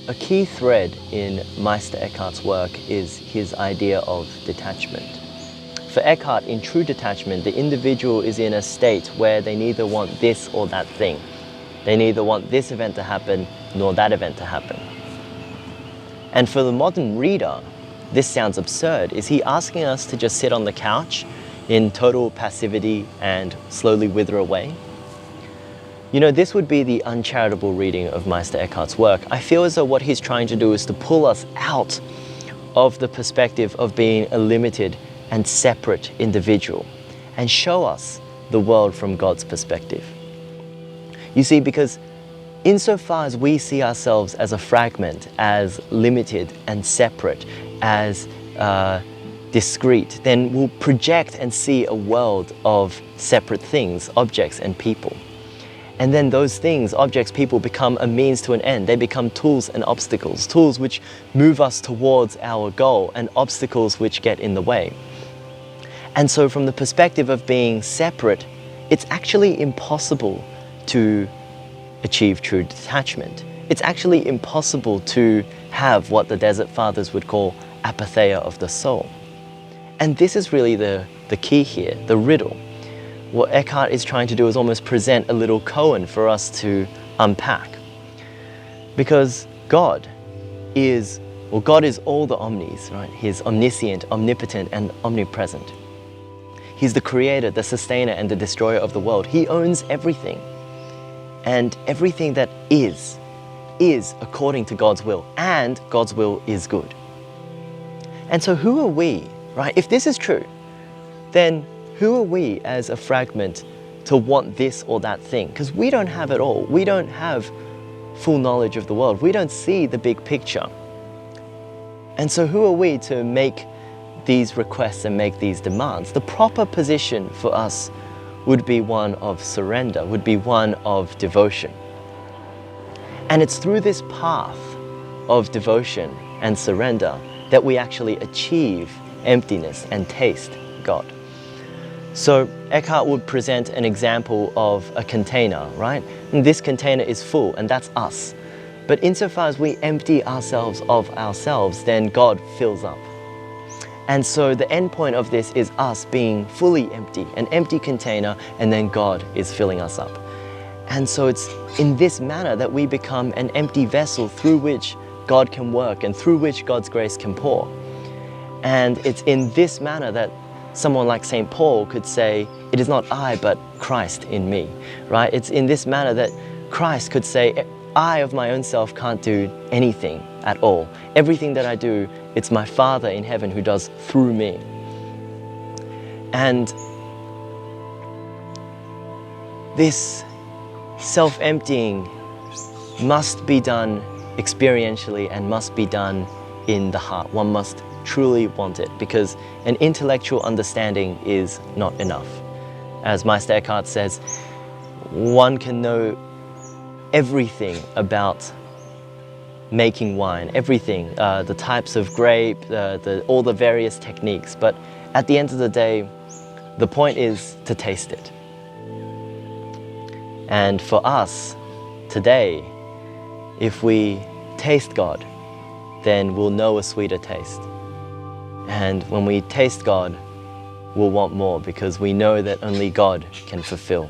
A key thread in Meister Eckhart's work is his idea of detachment. For Eckhart, in true detachment, the individual is in a state where they neither want this or that thing. They neither want this event to happen nor that event to happen. And for the modern reader, this sounds absurd. Is he asking us to just sit on the couch in total passivity and slowly wither away? You know, this would be the uncharitable reading of Meister Eckhart's work. I feel as though what he's trying to do is to pull us out of the perspective of being a limited and separate individual and show us the world from God's perspective. You see, because insofar as we see ourselves as a fragment, as limited and separate, as discrete, then we'll project and see a world of separate things, objects and people. And then those things, objects, people become a means to an end. They become tools and obstacles, tools which move us towards our goal and obstacles which get in the way. And so from the perspective of being separate, it's actually impossible to achieve true detachment. It's actually impossible to have what the Desert Fathers would call apatheia of the soul. And this is really the key here, the riddle. What Eckhart is trying to do is almost present a little koan for us to unpack. Because God is all the omnis, right? He's omniscient, omnipotent, and omnipresent. He's the creator, the sustainer, and the destroyer of the world. He owns everything. And everything that is according to God's will. And God's will is good. And so who are we, right? If this is true, then who are we as a fragment to want this or that thing? Because we don't have it all. We don't have full knowledge of the world. We don't see the big picture. And so who are we to make these requests and make these demands? The proper position for us would be one of surrender, would be one of devotion. And it's through this path of devotion and surrender that we actually achieve emptiness and taste God. So Eckhart would present an example of a container, right? And this container is full, and that's us. But insofar as we empty ourselves of ourselves, then God fills up. And so the end point of this is us being fully empty, an empty container, and then God is filling us up. And so it's in this manner that we become an empty vessel through which God can work and through which God's grace can pour. And it's in this manner that someone like St. Paul could say, it is not I, but Christ in me, right? It's in this manner that Christ could say, I of my own self can't do anything at all. Everything that I do, it's my Father in heaven who does through me. And this self-emptying must be done experientially and must be done in the heart. One must truly want it, because an intellectual understanding is not enough. As Meister Eckhart says, one can know everything about making wine, everything, the types of grape, all the various techniques, but at the end of the day, the point is to taste it. And for us today, if we taste God, then we'll know a sweeter taste. And when we taste God, we'll want more, because we know that only God can fulfill.